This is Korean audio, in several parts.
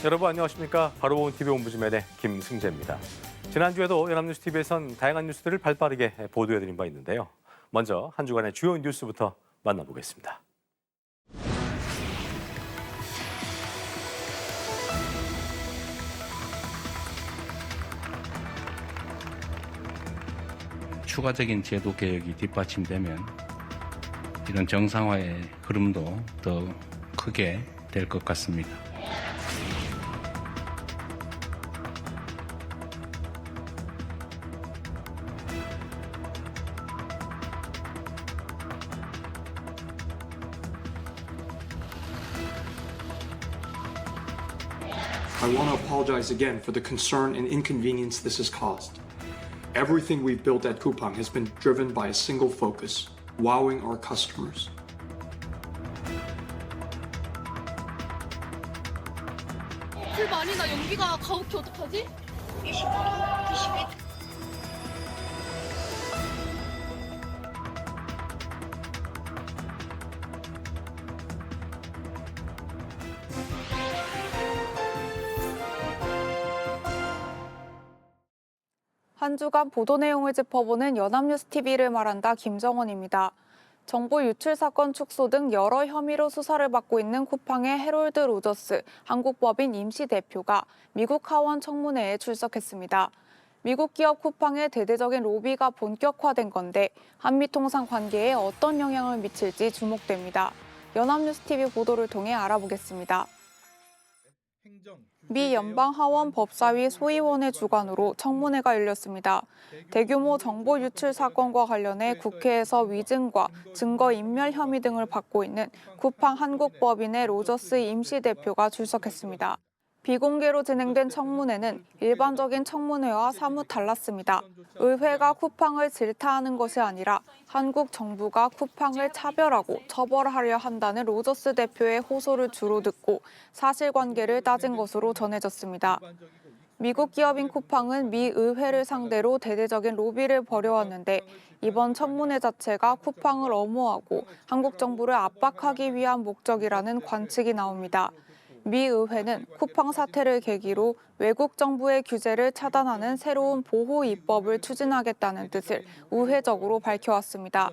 여러분 안녕하십니까? 바로 온 TV 옴부즈맨의 김승재입니다. 지난주에도 연합뉴스 TV에선 다양한 뉴스들을 발빠르게 보도해드린 바 있는데요. 먼저 한 주간의 주요 뉴스부터 만나보겠습니다. 추가적인 제도 개혁이 뒷받침되면 이런 정상화의 흐름도 더 크게 될 것 같습니다. I want to apologize again for the concern and inconvenience this has caused. Everything we've built at Coupang has been driven by a single focus, wowing our customers. 풀 많이 나 연기가 가혹해 어떡하지? 한 주간 보도 내용을 짚어보는 연합뉴스 TV를 말한다 김정원입니다. 정보 유출 사건 축소 등 여러 혐의로 수사를 받고 있는 쿠팡의 해롤드 로저스 한국법인 임시 대표가 미국 하원 청문회에 출석했습니다. 미국 기업 쿠팡의 대대적인 로비가 본격화된 건데 한미 통상 관계에 어떤 영향을 미칠지 주목됩니다. 연합뉴스 TV 보도를 통해 알아보겠습니다. 미 연방하원 법사위 소위원회 주관으로 청문회가 열렸습니다. 대규모 정보 유출 사건과 관련해 국회에서 위증과 증거인멸 혐의 등을 받고 있는 쿠팡 한국법인의 로저스 임시 대표가 출석했습니다. 비공개로 진행된 청문회는 일반적인 청문회와 사뭇 달랐습니다. 의회가 쿠팡을 질타하는 것이 아니라 한국 정부가 쿠팡을 차별하고 처벌하려 한다는 로저스 대표의 호소를 주로 듣고 사실관계를 따진 것으로 전해졌습니다. 미국 기업인 쿠팡은 미 의회를 상대로 대대적인 로비를 벌여왔는데 이번 청문회 자체가 쿠팡을 엄호하고 한국 정부를 압박하기 위한 목적이라는 관측이 나옵니다. 미 의회는 쿠팡 사태를 계기로 외국 정부의 규제를 차단하는 새로운 보호 입법을 추진하겠다는 뜻을 우회적으로 밝혀왔습니다.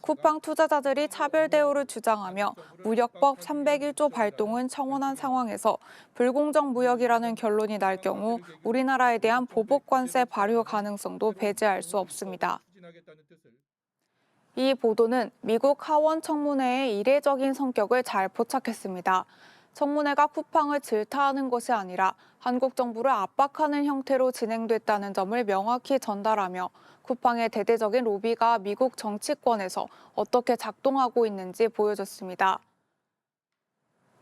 쿠팡 투자자들이 차별 대우를 주장하며 무역법 301조 발동은 청원한 상황에서 불공정 무역이라는 결론이 날 경우 우리나라에 대한 보복 관세 발효 가능성도 배제할 수 없습니다. 이 보도는 미국 하원 청문회의 이례적인 성격을 잘 포착했습니다. 청문회가 쿠팡을 질타하는 것이 아니라 한국 정부를 압박하는 형태로 진행됐다는 점을 명확히 전달하며 쿠팡의 대대적인 로비가 미국 정치권에서 어떻게 작동하고 있는지 보여줬습니다.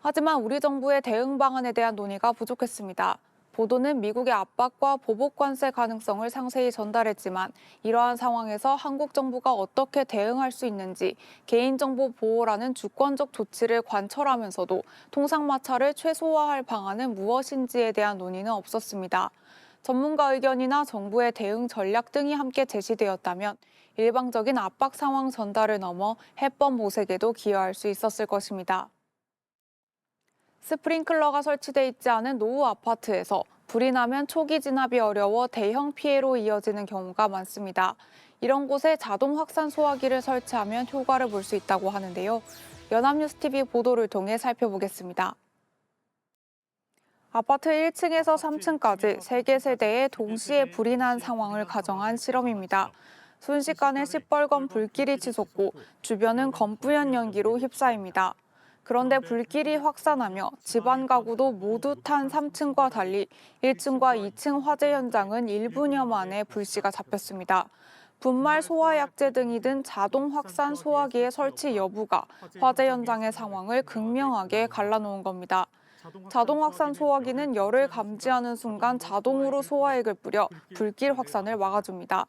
하지만 우리 정부의 대응 방안에 대한 논의가 부족했습니다. 보도는 미국의 압박과 보복 관세 가능성을 상세히 전달했지만 이러한 상황에서 한국 정부가 어떻게 대응할 수 있는지 개인정보 보호라는 주권적 조치를 관철하면서도 통상마찰을 최소화할 방안은 무엇인지에 대한 논의는 없었습니다. 전문가 의견이나 정부의 대응 전략 등이 함께 제시되었다면 일방적인 압박 상황 전달을 넘어 해법 모색에도 기여할 수 있었을 것입니다. 스프링클러가 설치돼 있지 않은 노후 아파트에서 불이 나면 초기 진압이 어려워 대형 피해로 이어지는 경우가 많습니다. 이런 곳에 자동 확산 소화기를 설치하면 효과를 볼 수 있다고 하는데요. 연합뉴스 TV 보도를 통해 살펴보겠습니다. 아파트 1층에서 3층까지 3개 세대에 동시에 불이 난 상황을 가정한 실험입니다. 순식간에 시뻘건 불길이 치솟고 주변은 검뿌연 연기로 휩싸입니다. 그런데 불길이 확산하며 집안 가구도 모두 탄 3층과 달리 1층과 2층 화재 현장은 1분여 만에 불씨가 잡혔습니다. 분말 소화약제 등이 든 자동 확산 소화기의 설치 여부가 화재 현장의 상황을 극명하게 갈라놓은 겁니다. 자동 확산 소화기는 열을 감지하는 순간 자동으로 소화액을 뿌려 불길 확산을 막아줍니다.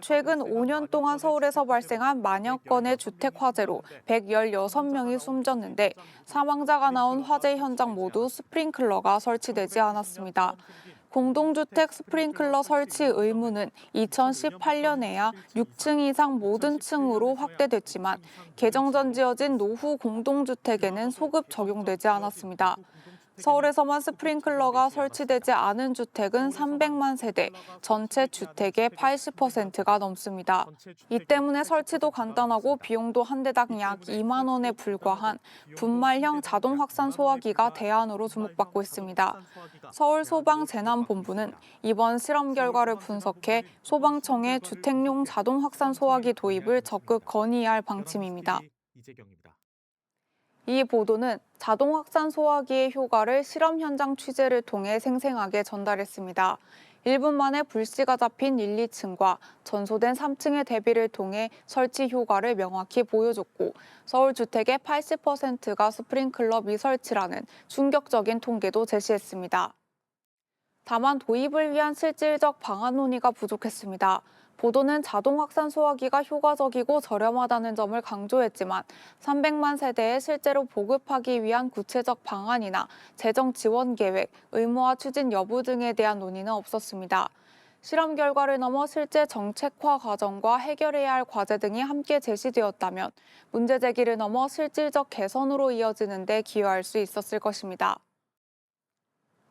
최근 5년 동안 서울에서 발생한 만여 건의 주택 화재로 116명이 숨졌는데 사망자가 나온 화재 현장 모두 스프링클러가 설치되지 않았습니다. 공동주택 스프링클러 설치 의무는 2018년에야 6층 이상 모든 층으로 확대됐지만 개정 전 지어진 노후 공동주택에는 소급 적용되지 않았습니다. 서울에서만 스프링클러가 설치되지 않은 주택은 300만 세대, 전체 주택의 80%가 넘습니다. 이 때문에 설치도 간단하고 비용도 한 대당 약 2만 원에 불과한 분말형 자동 확산 소화기가 대안으로 주목받고 있습니다. 서울소방재난본부는 이번 실험 결과를 분석해 소방청에 주택용 자동 확산 소화기 도입을 적극 건의할 방침입니다. 이 보도는 자동 확산 소화기의 효과를 실험 현장 취재를 통해 생생하게 전달했습니다. 1분 만에 불씨가 잡힌 1, 2층과 전소된 3층의 대비를 통해 설치 효과를 명확히 보여줬고 서울 주택의 80%가 스프링클러 미설치라는 충격적인 통계도 제시했습니다. 다만 도입을 위한 실질적 방안 논의가 부족했습니다. 보도는 자동 확산 소화기가 효과적이고 저렴하다는 점을 강조했지만 300만 세대에 실제로 보급하기 위한 구체적 방안이나 재정 지원 계획, 의무화 추진 여부 등에 대한 논의는 없었습니다. 실험 결과를 넘어 실제 정책화 과정과 해결해야 할 과제 등이 함께 제시되었다면 문제 제기를 넘어 실질적 개선으로 이어지는 데 기여할 수 있었을 것입니다.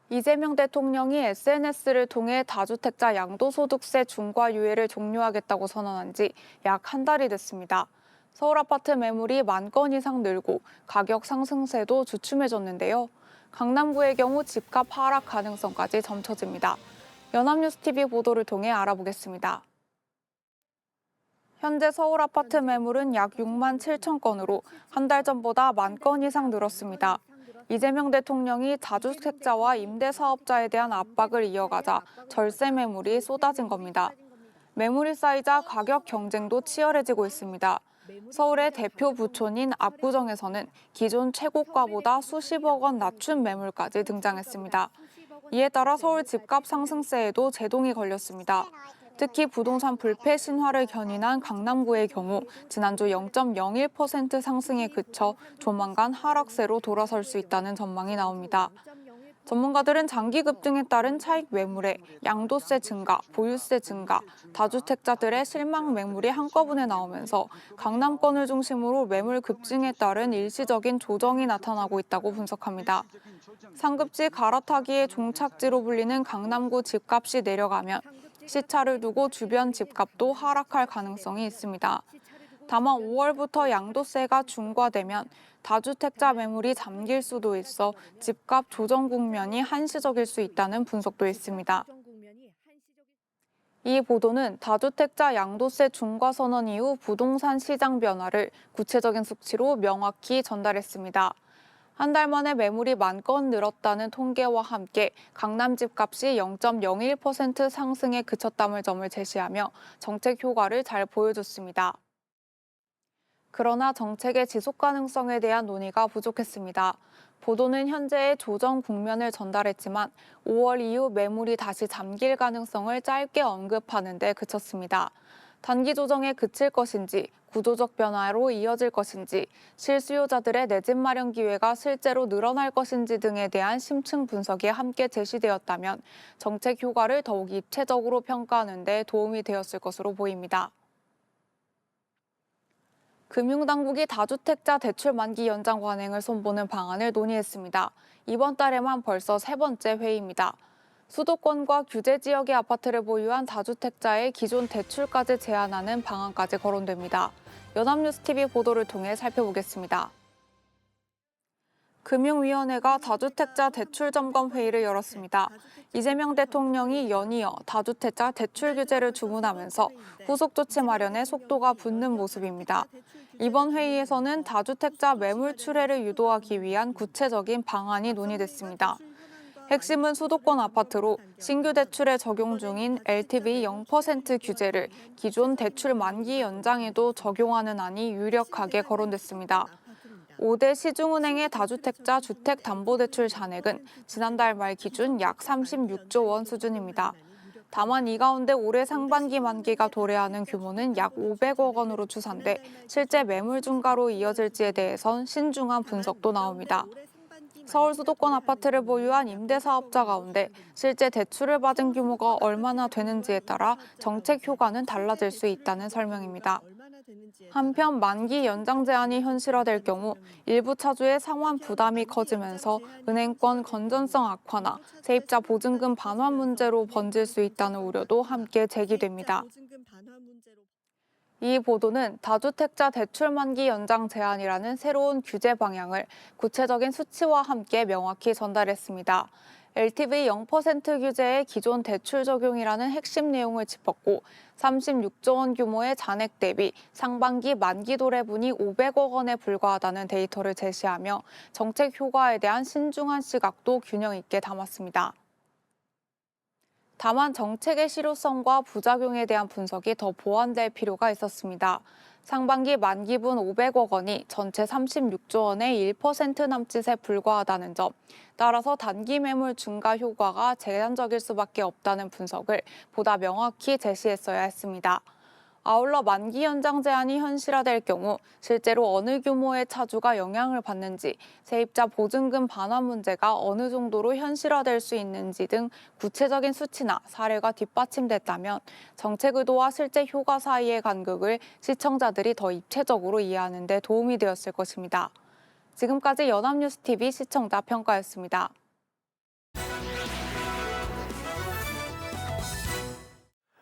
이재명 대통령이 SNS를 통해 다주택자 양도소득세 중과 유예를 종료하겠다고 선언한 지 약 한 달이 됐습니다. 서울 아파트 매물이 10,000건 이상 늘고 가격 상승세도 주춤해졌는데요. 강남구의 경우 집값 하락 가능성까지 점쳐집니다. 연합뉴스TV 보도를 통해 알아보겠습니다. 현재 서울 아파트 매물은 약 6만 7천 건으로 한 달 전보다 10,000건 이상 늘었습니다. 이재명 대통령이 다주택자와 임대사업자에 대한 압박을 이어가자 절세 매물이 쏟아진 겁니다. 매물이 쌓이자 가격 경쟁도 치열해지고 있습니다. 서울의 대표 부촌인 압구정에서는 기존 최고가보다 수십억 원 낮춘 매물까지 등장했습니다. 이에 따라 서울 집값 상승세에도 제동이 걸렸습니다. 특히 부동산 불패 신화를 견인한 강남구의 경우 지난주 0.01% 상승에 그쳐 조만간 하락세로 돌아설 수 있다는 전망이 나옵니다. 전문가들은 장기 급등에 따른 차익 매물에 양도세 증가, 보유세 증가, 다주택자들의 실망 매물이 한꺼번에 나오면서 강남권을 중심으로 매물 급증에 따른 일시적인 조정이 나타나고 있다고 분석합니다. 상급지 갈아타기의 종착지로 불리는 강남구 집값이 내려가면 시차를 두고 주변 집값도 하락할 가능성이 있습니다. 다만 5월부터 양도세가 중과되면 다주택자 매물이 잠길 수도 있어 집값 조정 국면이 한시적일 수 있다는 분석도 있습니다. 이 보도는 다주택자 양도세 중과 선언 이후 부동산 시장 변화를 구체적인 수치로 명확히 전달했습니다. 한 달 만에 매물이 10,000건 늘었다는 통계와 함께 강남 집값이 0.01% 상승에 그쳤다는 점을 제시하며 정책 효과를 잘 보여줬습니다. 그러나 정책의 지속 가능성에 대한 논의가 부족했습니다. 보도는 현재의 조정 국면을 전달했지만 5월 이후 매물이 다시 잠길 가능성을 짧게 언급하는 데 그쳤습니다. 단기 조정에 그칠 것인지, 구조적 변화로 이어질 것인지, 실수요자들의 내 집 마련 기회가 실제로 늘어날 것인지 등에 대한 심층 분석이 함께 제시되었다면 정책 효과를 더욱 입체적으로 평가하는 데 도움이 되었을 것으로 보입니다. 금융당국이 다주택자 대출 만기 연장 관행을 손보는 방안을 논의했습니다. 이번 달에만 벌써 3번째 회의입니다. 수도권과 규제 지역의 아파트를 보유한 다주택자의 기존 대출까지 제한하는 방안까지 거론됩니다. 연합뉴스TV 보도를 통해 살펴보겠습니다. 금융위원회가 다주택자 대출 점검 회의를 열었습니다. 이재명 대통령이 연이어 다주택자 대출 규제를 주문하면서 후속 조치 마련에 속도가 붙는 모습입니다. 이번 회의에서는 다주택자 매물 출회를 유도하기 위한 구체적인 방안이 논의됐습니다. 핵심은 수도권 아파트로 신규 대출에 적용 중인 LTV 0% 규제를 기존 대출 만기 연장에도 적용하는 안이 유력하게 거론됐습니다. 5대 시중은행의 다주택자 주택담보대출 잔액은 지난달 말 기준 약 36조 원 수준입니다. 다만 이 가운데 올해 상반기 만기가 도래하는 규모는 약 500억 원으로 추산돼 실제 매물 증가로 이어질지에 대해선 신중한 분석도 나옵니다. 서울 수도권 아파트를 보유한 임대사업자 가운데 실제 대출을 받은 규모가 얼마나 되는지에 따라 정책 효과는 달라질 수 있다는 설명입니다. 한편 만기 연장 제한이 현실화될 경우 일부 차주의 상환 부담이 커지면서 은행권 건전성 악화나 세입자 보증금 반환 문제로 번질 수 있다는 우려도 함께 제기됩니다. 이 보도는 다주택자 대출 만기 연장 제한이라는 새로운 규제 방향을 구체적인 수치와 함께 명확히 전달했습니다. LTV 0% 규제의 기존 대출 적용이라는 핵심 내용을 짚었고 36조 원 규모의 잔액 대비 상반기 만기 도래분이 500억 원에 불과하다는 데이터를 제시하며 정책 효과에 대한 신중한 시각도 균형 있게 담았습니다. 다만 정책의 실효성과 부작용에 대한 분석이 더 보완될 필요가 있었습니다. 상반기 만기분 500억 원이 전체 36조 원의 1% 남짓에 불과하다는 점, 따라서 단기 매물 증가 효과가 제한적일 수밖에 없다는 분석을 보다 명확히 제시했어야 했습니다. 아울러 만기 연장 제한이 현실화될 경우 실제로 어느 규모의 차주가 영향을 받는지, 세입자 보증금 반환 문제가 어느 정도로 현실화될 수 있는지 등 구체적인 수치나 사례가 뒷받침됐다면 정책 의도와 실제 효과 사이의 간극을 시청자들이 더 입체적으로 이해하는 데 도움이 되었을 것입니다. 지금까지 연합뉴스TV 시청자 평가였습니다.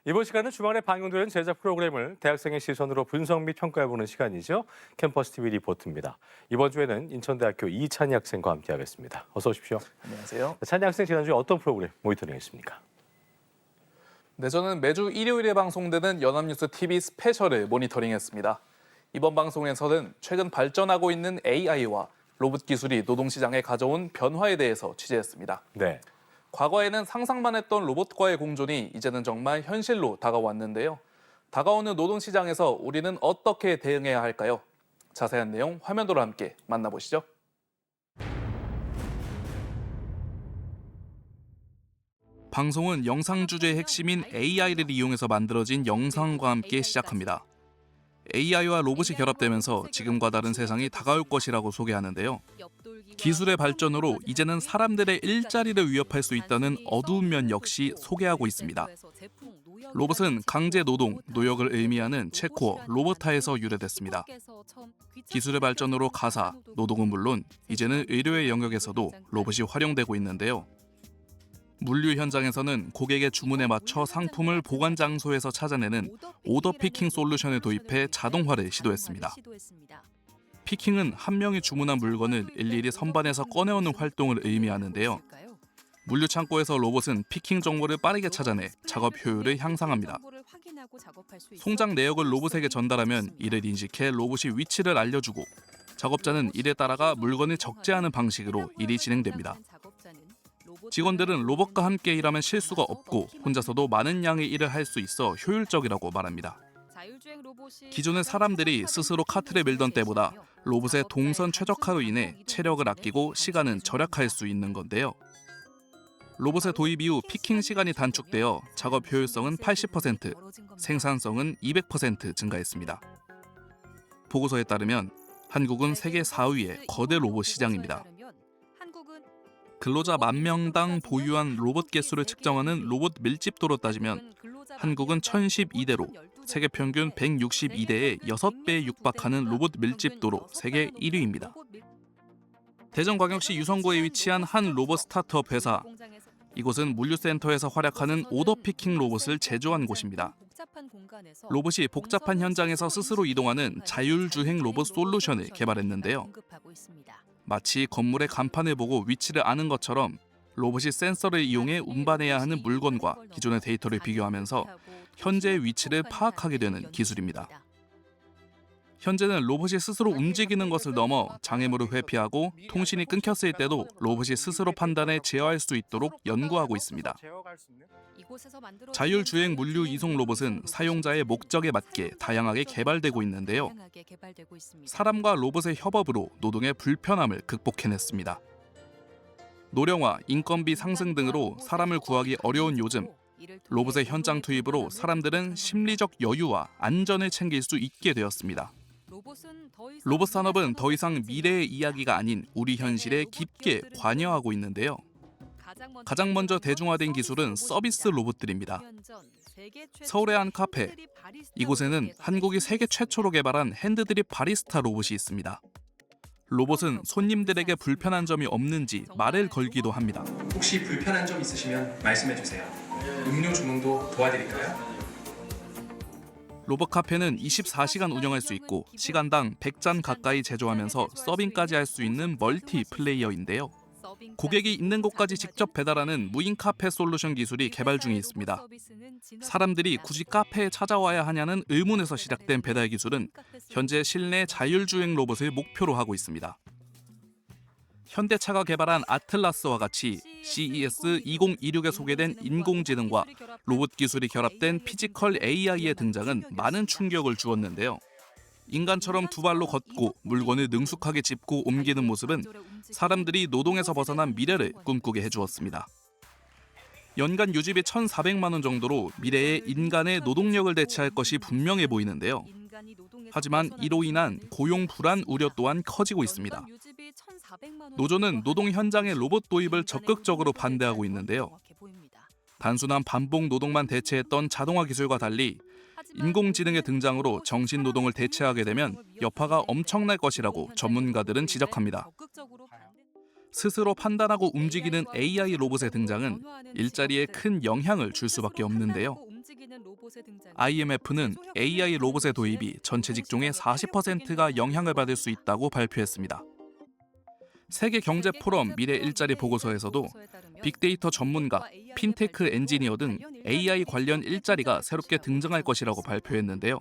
이번 시간은 주말에 방영되는 제작 프로그램을 대학생의 시선으로 분석 및 평가해보는 시간이죠. 캠퍼스 TV 리포트입니다. 이번 주에는 인천대학교 이찬희 학생과 함께하겠습니다. 어서 오십시오. 안녕하세요. 찬희 학생 지난주에 어떤 프로그램 모니터링했습니까? 네, 저는 매주 일요일에 방송되는 연합뉴스 TV 스페셜을 모니터링했습니다. 이번 방송에서는 최근 발전하고 있는 AI와 로봇 기술이 노동시장에 가져온 변화에 대해서 취재했습니다. 네. 과거에는 상상만 했던 로봇과의 공존이 이제는 정말 현실로 다가왔는데요. 다가오는 노동시장에서 우리는 어떻게 대응해야 할까요? 자세한 내용 화면으로 함께 만나보시죠. 방송은 영상 주제의 핵심인 AI를 이용해서 만들어진 영상과 함께 시작합니다. AI와 로봇이 결합되면서 지금과 다른 세상이 다가올 것이라고 소개하는데요. 기술의 발전으로 이제는 사람들의 일자리를 위협할 수 있다는 어두운 면 역시 소개하고 있습니다. 로봇은 강제 노동, 노역을 의미하는 체코어 로보타에서 유래됐습니다. 기술의 발전으로 가사, 노동은 물론 이제는 의료의 영역에서도 로봇이 활용되고 있는데요. 물류 현장에서는 고객의 주문에 맞춰 상품을 보관 장소에서 찾아내는 오더 피킹 솔루션을 도입해 자동화를 시도했습니다. 피킹은 한 명이 주문한 물건을 일일이 선반에서 꺼내오는 활동을 의미하는데요. 물류 창고에서 로봇은 피킹 정보를 빠르게 찾아내 작업 효율을 향상합니다. 송장 내역을 로봇에게 전달하면 이를 인식해 로봇이 위치를 알려주고 작업자는 이에 따라가 물건을 적재하는 방식으로 일이 진행됩니다. 직원들은 로봇과 함께 일하면 실수가 없고 혼자서도 많은 양의 일을 할 수 있어 효율적이라고 말합니다. 기존의 사람들이 스스로 카트를 밀던 때보다 로봇의 동선 최적화로 인해 체력을 아끼고 시간은 절약할 수 있는 건데요. 로봇의 도입 이후 피킹 시간이 단축되어 작업 효율성은 80%, 생산성은 200% 증가했습니다. 보고서에 따르면 한국은 세계 4위의 거대 로봇 시장입니다. 근로자 10,000명당 보유한 로봇 개수를 측정하는 로봇 밀집도로 따지면 한국은 1,012대로 세계 평균 162대의 6배에 육박하는 로봇 밀집도로 세계 1위입니다. 대전광역시 유성구에 위치한 한 로봇 스타트업 회사. 이곳은 물류센터에서 활약하는 오더 피킹 로봇을 제조한 곳입니다. 로봇이 복잡한 현장에서 스스로 이동하는 자율주행 로봇 솔루션을 개발했는데요. 마치 건물의 간판을 보고 위치를 아는 것처럼 로봇이 센서를 이용해 운반해야 하는 물건과 기존의 데이터를 비교하면서 현재의 위치를 파악하게 되는 기술입니다. 현재는 로봇이 스스로 움직이는 것을 넘어 장애물을 회피하고 통신이 끊겼을 때도 로봇이 스스로 판단해 제어할 수 있도록 연구하고 있습니다. 자율주행 물류 이송 로봇은 사용자의 목적에 맞게 다양하게 개발되고 있는데요. 사람과 로봇의 협업으로 노동의 불편함을 극복해냈습니다. 노령화, 인건비 상승 등으로 사람을 구하기 어려운 요즘, 로봇의 현장 투입으로 사람들은 심리적 여유와 안전을 챙길 수 있게 되었습니다. 로봇 산업은 더 이상 미래의 이야기가 아닌 우리 현실에 깊게 관여하고 있는데요. 가장 먼저 대중화된 기술은 서비스 로봇들입니다. 서울의 한 카페. 이곳에는 한국이 세계 최초로 개발한 핸드드립 바리스타 로봇이 있습니다. 로봇은 손님들에게 불편한 점이 없는지 말을 걸기도 합니다. 혹시 불편한 점 있으시면 말씀해 주세요. 음료 주문도 도와드릴까요? 로봇 카페는 24시간 운영할 수 있고 시간당 100잔 가까이 제조하면서 서빙까지 할 수 있는 멀티 플레이어인데요. 고객이 있는 곳까지 직접 배달하는 무인 카페 솔루션 기술이 개발 중에 있습니다. 사람들이 굳이 카페에 찾아와야 하냐는 의문에서 시작된 배달 기술은 현재 실내 자율주행 로봇을 목표로 하고 있습니다. 현대차가 개발한 아틀라스와 같이 CES 2026에 소개된 인공지능과 로봇 기술이 결합된 피지컬 AI의 등장은 많은 충격을 주었는데요. 인간처럼 두 발로 걷고 물건을 능숙하게 짚고 옮기는 모습은 사람들이 노동에서 벗어난 미래를 꿈꾸게 해주었습니다. 연간 유지비 1,400만 원 정도로 미래의 인간의 노동력을 대체할 것이 분명해 보이는데요. 하지만 이로 인한 고용 불안 우려 또한 커지고 있습니다. 노조는 노동 현장의 로봇 도입을 적극적으로 반대하고 있는데요. 단순한 반복 노동만 대체했던 자동화 기술과 달리 인공지능의 등장으로 정신 노동을 대체하게 되면 여파가 엄청날 것이라고 전문가들은 지적합니다. 스스로 판단하고 움직이는 AI 로봇의 등장은 일자리에 큰 영향을 줄 수밖에 없는데요. IMF는 AI 로봇의 도입이 전체 직종의 40%가 영향을 받을 수 있다고 발표했습니다. 세계 경제 포럼 미래 일자리 보고서에서도 빅데이터 전문가, 핀테크 엔지니어 등 AI 관련 일자리가 새롭게 등장할 것이라고 발표했는데요.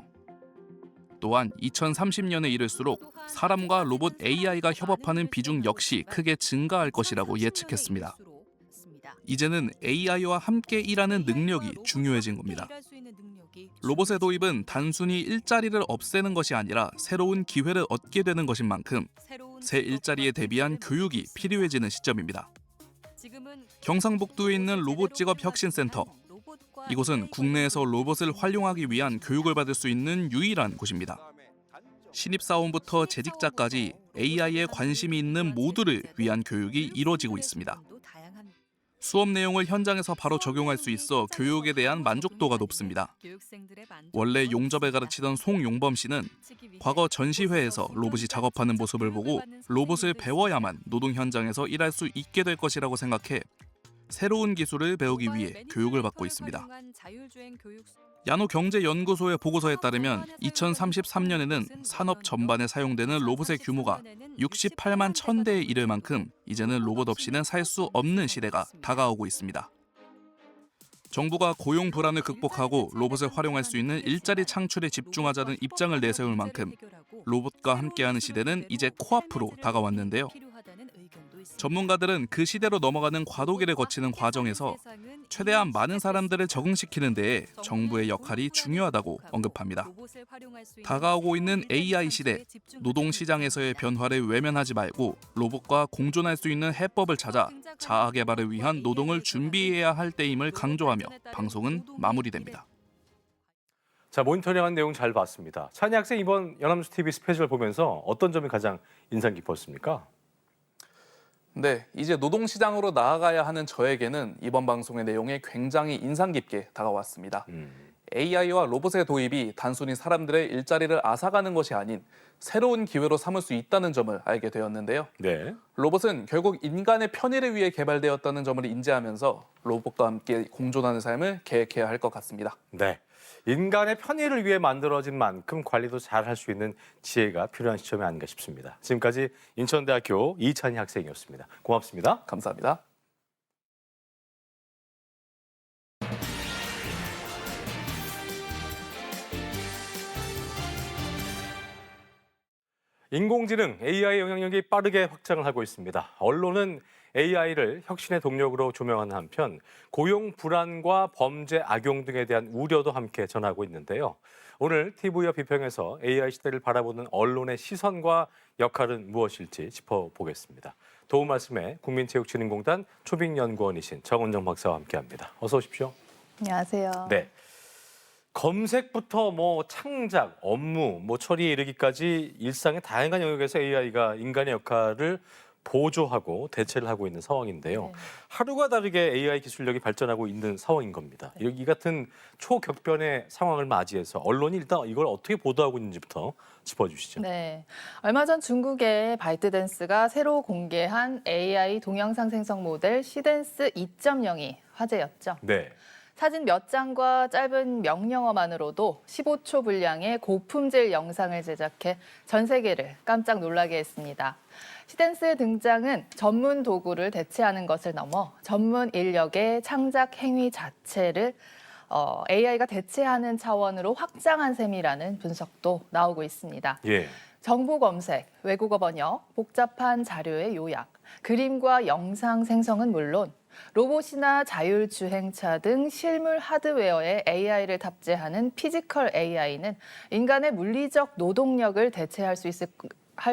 또한 2030년에 이를수록 사람과 로봇 AI가 협업하는 비중 역시 크게 증가할 것이라고 예측했습니다. 이제는 AI와 함께 일하는 능력이 중요해진 겁니다. 로봇의 도입은 단순히 일자리를 없애는 것이 아니라 새로운 기회를 얻게 되는 것인 만큼 새 일자리에 대비한 교육이 필요해지는 시점입니다. 경상북도에 있는 로봇직업혁신센터. 이곳은 국내에서 로봇을 활용하기 위한 교육을 받을 수 있는 유일한 곳입니다. 신입사원부터 재직자까지 AI에 관심이 있는 모두를 위한 교육이 이루어지고 있습니다. 수업 내용을 현장에서 바로 적용할 수 있어 교육에 대한 만족도가 높습니다. 원래 용접을 가르치던 송용범 씨는 과거 전시회에서 로봇이 작업하는 모습을 보고 로봇을 배워야만 노동 현장에서 일할 수 있게 될 것이라고 생각해 새로운 기술을 배우기 위해 교육을 받고 있습니다. 야노경제연구소의 보고서에 따르면 2033년에는 산업 전반에 사용되는 로봇의 규모가 68만 1,000대에 이를 만큼 이제는 로봇 없이는 살 수 없는 시대가 다가오고 있습니다. 정부가 고용 불안을 극복하고 로봇을 활용할 수 있는 일자리 창출에 집중하자는 입장을 내세울 만큼 로봇과 함께하는 시대는 이제 코앞으로 다가왔는데요. 전문가들은 그 시대로 넘어가는 과도기를 거치는 과정에서 최대한 많은 사람들을 적응시키는 데에 정부의 역할이 중요하다고 언급합니다. 다가오고 있는 AI 시대, 노동시장에서의 변화를 외면하지 말고 로봇과 공존할 수 있는 해법을 찾아 자아 개발을 위한 노동을 준비해야 할 때임을 강조하며 방송은 마무리됩니다. 자, 모니터링한 내용 잘 봤습니다. 찬희 학생 이번 연합뉴스 TV 스페셜 보면서 어떤 점이 가장 인상 깊었습니까? 네, 이제 노동시장으로 나아가야 하는 저에게는 이번 방송의 내용이 굉장히 인상 깊게 다가왔습니다. AI와 로봇의 도입이 단순히 사람들의 일자리를 앗아가는 것이 아닌 새로운 기회로 삼을 수 있다는 점을 알게 되었는데요. 네. 로봇은 결국 인간의 편의를 위해 개발되었다는 점을 인지하면서 로봇과 함께 공존하는 삶을 계획해야 할 것 같습니다. 네. 인간의 편의를 위해 만들어진 만큼 관리도 잘 할 수 있는 지혜가 필요한 시점이 아닌가 싶습니다. 지금까지 인천대학교 이찬희 학생이었습니다. 고맙습니다. 감사합니다. 인공지능 AI 영향력이 빠르게 확장을 하고 있습니다. 언론은 AI를 혁신의 동력으로 조명하는 한편 고용 불안과 범죄 악용 등에 대한 우려도 함께 전하고 있는데요. 오늘 TV와 비평에서 AI 시대를 바라보는 언론의 시선과 역할은 무엇일지 짚어보겠습니다. 도움 말씀에 국민체육진흥공단 초빙연구원이신 정은정 박사와 함께합니다. 어서 오십시오. 안녕하세요. 네. 검색부터 창작, 업무, 처리에 이르기까지 일상의 다양한 영역에서 AI가 인간의 역할을 보조하고 대체를 하고 있는 상황인데요. 네. 하루가 다르게 AI 기술력이 발전하고 있는 상황인 겁니다. 이 같은 초격변의 상황을 맞이해서 언론이 일단 이걸 어떻게 보도하고 있는지부터 짚어주시죠. 네. 얼마 전 중국의 바이트댄스가 새로 공개한 AI 동영상 생성 모델 시댄스 2.0이 화제였죠. 네. 사진 몇 장과 짧은 명령어만으로도 15초 분량의 고품질 영상을 제작해 전 세계를 깜짝 놀라게 했습니다. 시댄스의 등장은 전문 도구를 대체하는 것을 넘어 전문 인력의 창작 행위 자체를 AI가 대체하는 차원으로 확장한 셈이라는 분석도 나오고 있습니다. 예. 정보 검색, 외국어 번역, 복잡한 자료의 요약, 그림과 영상 생성은 물론 로봇이나 자율주행차 등 실물 하드웨어에 AI를 탑재하는 피지컬 AI는 인간의 물리적 노동력을 대체할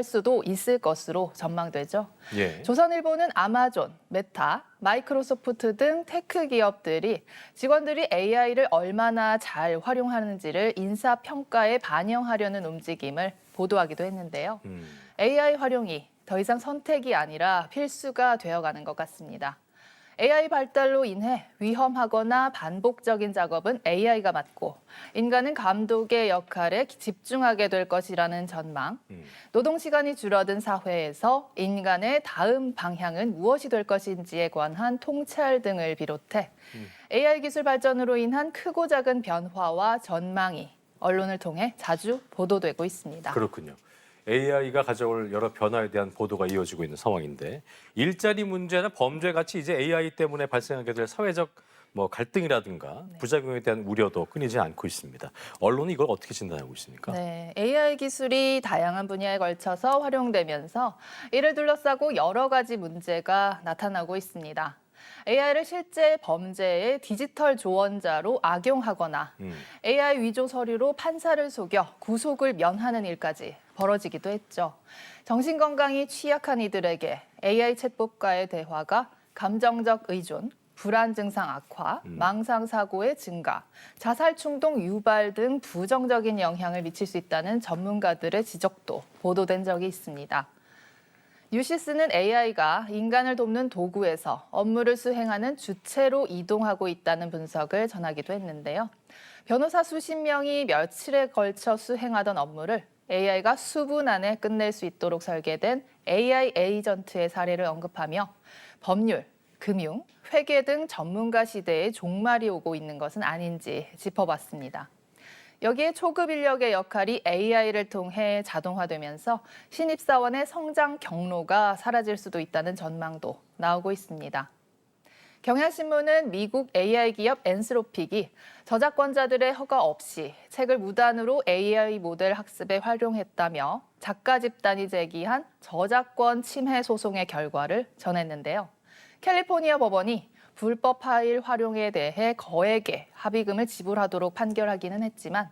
수도 있을 것으로 전망되죠. 예. 조선일보는 아마존, 메타, 마이크로소프트 등 테크 기업들이 직원들이 AI를 얼마나 잘 활용하는지를 인사평가에 반영하려는 움직임을 보도하기도 했는데요. AI 활용이 더 이상 선택이 아니라 필수가 되어가는 것 같습니다. AI 발달로 인해 위험하거나 반복적인 작업은 AI가 맡고 인간은 감독의 역할에 집중하게 될 것이라는 전망, 노동시간이 줄어든 사회에서 인간의 다음 방향은 무엇이 될 것인지에 관한 통찰 등을 비롯해 AI 기술 발전으로 인한 크고 작은 변화와 전망이 언론을 통해 자주 보도되고 있습니다. 그렇군요. AI가 가져올 여러 변화에 대한 보도가 이어지고 있는 상황인데 일자리 문제나 범죄 같이 이제 AI 때문에 발생하게 될 사회적 갈등이라든가 부작용에 대한 우려도 끊이지 않고 있습니다. 언론은 이걸 어떻게 진단하고 있습니까? 네, AI 기술이 다양한 분야에 걸쳐서 활용되면서 이를 둘러싸고 여러 가지 문제가 나타나고 있습니다. AI를 실제 범죄의 디지털 조언자로 악용하거나 AI 위조 서류로 판사를 속여 구속을 면하는 일까지 벌어지기도 했죠. 정신건강이 취약한 이들에게 AI 챗봇과의 대화가 감정적 의존, 불안 증상 악화, 망상 사고의 증가, 자살 충동 유발 등 부정적인 영향을 미칠 수 있다는 전문가들의 지적도 보도된 적이 있습니다. 뉴시스는 AI가 인간을 돕는 도구에서 업무를 수행하는 주체로 이동하고 있다는 분석을 전하기도 했는데요. 변호사 수십 명이 며칠에 걸쳐 수행하던 업무를 AI가 수분 안에 끝낼 수 있도록 설계된 AI 에이전트의 사례를 언급하며 법률, 금융, 회계 등 전문가 시대에 종말이 오고 있는 것은 아닌지 짚어봤습니다. 여기에 초급 인력의 역할이 AI를 통해 자동화되면서 신입사원의 성장 경로가 사라질 수도 있다는 전망도 나오고 있습니다. 경향신문은 미국 AI 기업 엔스로픽이 저작권자들의 허가 없이 책을 무단으로 AI 모델 학습에 활용했다며 작가 집단이 제기한 저작권 침해 소송의 결과를 전했는데요. 캘리포니아 법원이 불법 파일 활용에 대해 거액의 합의금을 지불하도록 판결하기는 했지만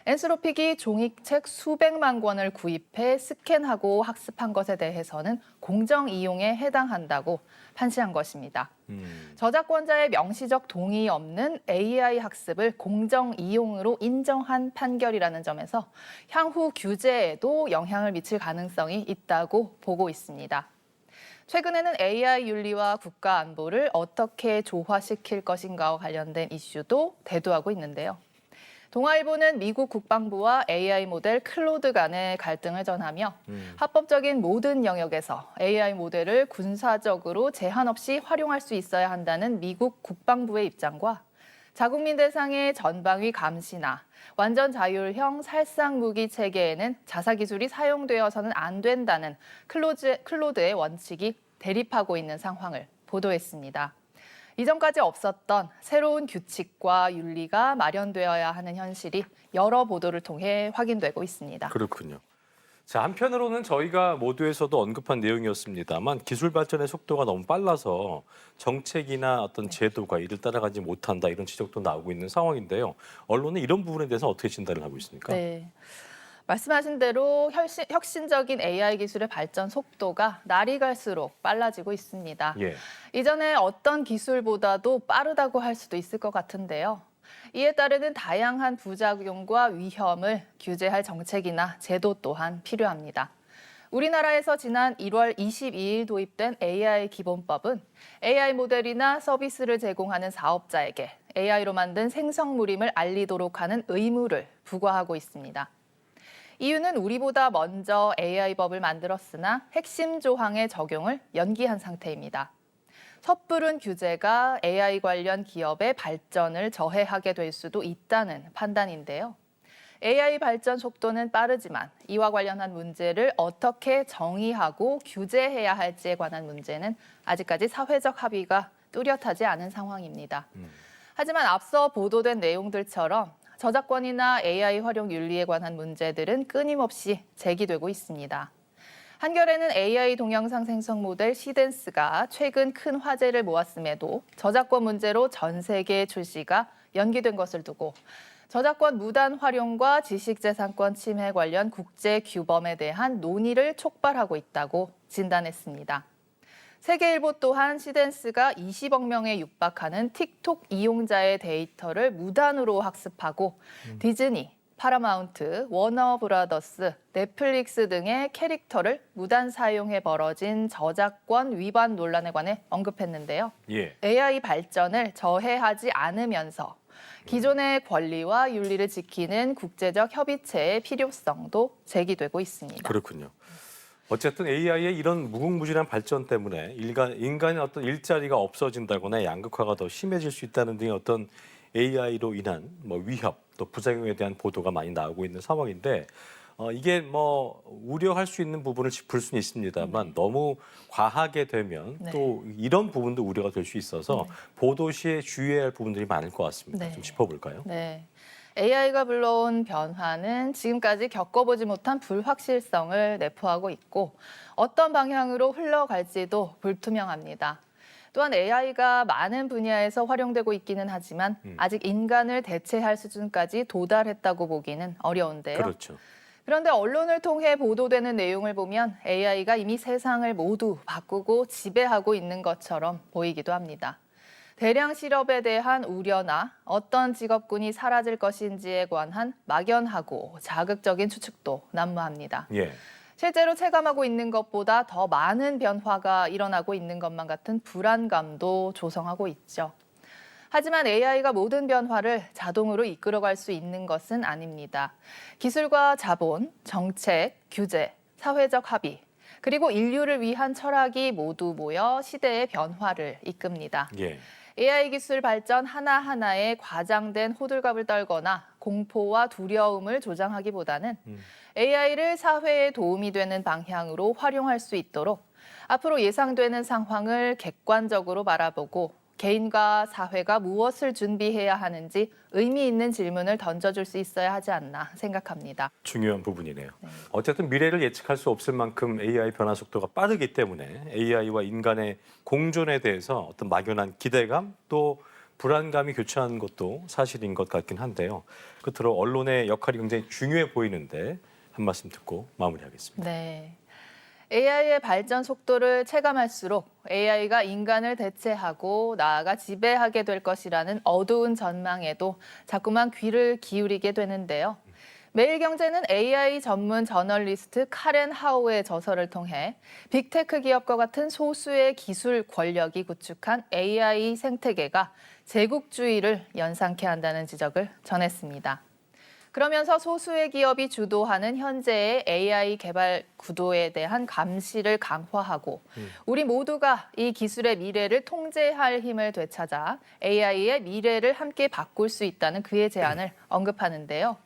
엔스로픽이 종이책 수백만 권을 구입해 스캔하고 학습한 것에 대해서는 공정 이용에 해당한다고 판시한 것입니다. 저작권자의 명시적 동의 없는 AI 학습을 공정 이용으로 인정한 판결이라는 점에서 향후 규제에도 영향을 미칠 가능성이 있다고 보고 있습니다. 최근에는 AI 윤리와 국가 안보를 어떻게 조화시킬 것인가와 관련된 이슈도 대두하고 있는데요. 동아일보는 미국 국방부와 AI 모델 클로드 간의 갈등을 전하며 합법적인 모든 영역에서 AI 모델을 군사적으로 제한 없이 활용할 수 있어야 한다는 미국 국방부의 입장과 자국민 대상의 전방위 감시나 완전 자율형 살상 무기 체계에는 자사 기술이 사용되어서는 안 된다는 클로드의 원칙이 대립하고 있는 상황을 보도했습니다. 이전까지 없었던 새로운 규칙과 윤리가 마련되어야 하는 현실이 여러 보도를 통해 확인되고 있습니다. 그렇군요. 자, 한편으로는 저희가 모두에서도 언급한 내용이었습니다만 기술 발전의 속도가 너무 빨라서 정책이나 어떤 제도가 이를 따라가지 못한다 이런 지적도 나오고 있는 상황인데요. 언론은 이런 부분에 대해서 어떻게 진단을 하고 있습니까? 네. 말씀하신 대로 혁신적인 AI 기술의 발전 속도가 날이 갈수록 빨라지고 있습니다. 예. 이전에 어떤 기술보다도 빠르다고 할 수도 있을 것 같은데요. 이에 따르는 다양한 부작용과 위험을 규제할 정책이나 제도 또한 필요합니다. 우리나라에서 지난 1월 22일 도입된 AI 기본법은 AI 모델이나 서비스를 제공하는 사업자에게 AI로 만든 생성물임을 알리도록 하는 의무를 부과하고 있습니다. 이유는 우리보다 먼저 AI법을 만들었으나 핵심 조항의 적용을 연기한 상태입니다. 섣부른 규제가 AI 관련 기업의 발전을 저해하게 될 수도 있다는 판단인데요. AI 발전 속도는 빠르지만 이와 관련한 문제를 어떻게 정의하고 규제해야 할지에 관한 문제는 아직까지 사회적 합의가 뚜렷하지 않은 상황입니다. 하지만 앞서 보도된 내용들처럼 저작권이나 AI 활용 윤리에 관한 문제들은 끊임없이 제기되고 있습니다. 한겨레는 AI 동영상 생성 모델 시댄스가 최근 큰 화제를 모았음에도 저작권 문제로 전 세계 출시가 연기된 것을 두고 저작권 무단 활용과 지식재산권 침해 관련 국제 규범에 대한 논의를 촉발하고 있다고 진단했습니다. 세계일보 또한 시댄스가 20억 명에 육박하는 틱톡 이용자의 데이터를 무단으로 학습하고 디즈니, 파라마운트, 워너브라더스, 넷플릭스 등의 캐릭터를 무단 사용해 벌어진 저작권 위반 논란에 관해 언급했는데요. 예. AI 발전을 저해하지 않으면서 기존의 권리와 윤리를 지키는 국제적 협의체의 필요성도 제기되고 있습니다. 그렇군요. 어쨌든 AI의 이런 무궁무진한 발전 때문에 인간의 어떤 일자리가 없어진다거나 양극화가 더 심해질 수 있다는 등의 어떤 AI로 인한 위협 또 부작용에 대한 보도가 많이 나오고 있는 상황인데 이게 우려할 수 있는 부분을 짚을 수는 있습니다만 너무 과하게 되면 또 이런 부분도 우려가 될 수 있어서 보도 시에 주의해야 할 부분들이 많을 것 같습니다. 좀 짚어볼까요? 네. AI가 불러온 변화는 지금까지 겪어보지 못한 불확실성을 내포하고 있고 어떤 방향으로 흘러갈지도 불투명합니다. 또한 AI가 많은 분야에서 활용되고 있기는 하지만 아직 인간을 대체할 수준까지 도달했다고 보기는 어려운데요. 그렇죠. 그런데 언론을 통해 보도되는 내용을 보면 AI가 이미 세상을 모두 바꾸고 지배하고 있는 것처럼 보이기도 합니다. 대량 실업에 대한 우려나 어떤 직업군이 사라질 것인지에 관한 막연하고 자극적인 추측도 난무합니다. 예. 실제로 체감하고 있는 것보다 더 많은 변화가 일어나고 있는 것만 같은 불안감도 조성하고 있죠. 하지만 AI가 모든 변화를 자동으로 이끌어갈 수 있는 것은 아닙니다. 기술과 자본, 정책, 규제, 사회적 합의, 그리고 인류를 위한 철학이 모두 모여 시대의 변화를 이끕니다. 예. AI 기술 발전 하나하나에 과장된 호들갑을 떨거나 공포와 두려움을 조장하기보다는 AI를 사회에 도움이 되는 방향으로 활용할 수 있도록 앞으로 예상되는 상황을 객관적으로 바라보고 개인과 사회가 무엇을 준비해야 하는지 의미 있는 질문을 던져줄 수 있어야 하지 않나 생각합니다. 중요한 부분이네요. 어쨌든 미래를 예측할 수 없을 만큼 AI 변화 속도가 빠르기 때문에 AI와 인간의 공존에 대해서 어떤 막연한 기대감 또 불안감이 교차하는 것도 사실인 것 같긴 한데요. 끝으로 언론의 역할이 굉장히 중요해 보이는데 한 말씀 듣고 마무리하겠습니다. 네. AI의 발전 속도를 체감할수록 AI가 인간을 대체하고 나아가 지배하게 될 것이라는 어두운 전망에도 자꾸만 귀를 기울이게 되는데요. 매일경제는 AI 전문 저널리스트 카렌 하우의 저서를 통해 빅테크 기업과 같은 소수의 기술 권력이 구축한 AI 생태계가 제국주의를 연상케 한다는 지적을 전했습니다. 그러면서 소수의 기업이 주도하는 현재의 AI 개발 구도에 대한 감시를 강화하고 우리 모두가 이 기술의 미래를 통제할 힘을 되찾아 AI의 미래를 함께 바꿀 수 있다는 그의 제안을 언급하는데요.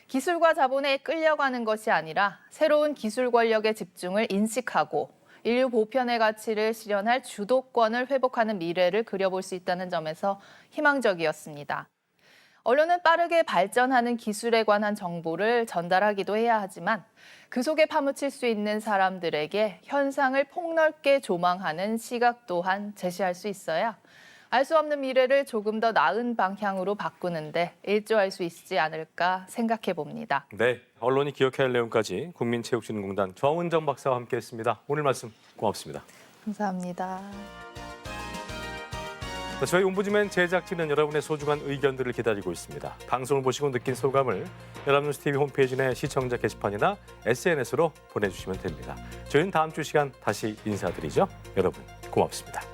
기술과 자본에 끌려가는 것이 아니라 새로운 기술 권력의 집중을 인식하고 인류 보편의 가치를 실현할 주도권을 회복하는 미래를 그려볼 수 있다는 점에서 희망적이었습니다. 언론은 빠르게 발전하는 기술에 관한 정보를 전달하기도 해야 하지만 그 속에 파묻힐 수 있는 사람들에게 현상을 폭넓게 조망하는 시각 또한 제시할 수 있어야 알 수 없는 미래를 조금 더 나은 방향으로 바꾸는데 일조할 수 있지 않을까 생각해 봅니다. 네, 언론이 기억해야 할 내용까지 국민체육진흥공단 정은정 박사와 함께했습니다. 오늘 말씀 고맙습니다. 감사합니다. 저희 옴부즈맨 제작진은 여러분의 소중한 의견들을 기다리고 있습니다. 방송을 보시고 느낀 소감을 연합뉴스 TV 홈페이지 내 시청자 게시판이나 SNS로 보내주시면 됩니다. 저희는 다음 주 시간 다시 인사드리죠. 여러분 고맙습니다.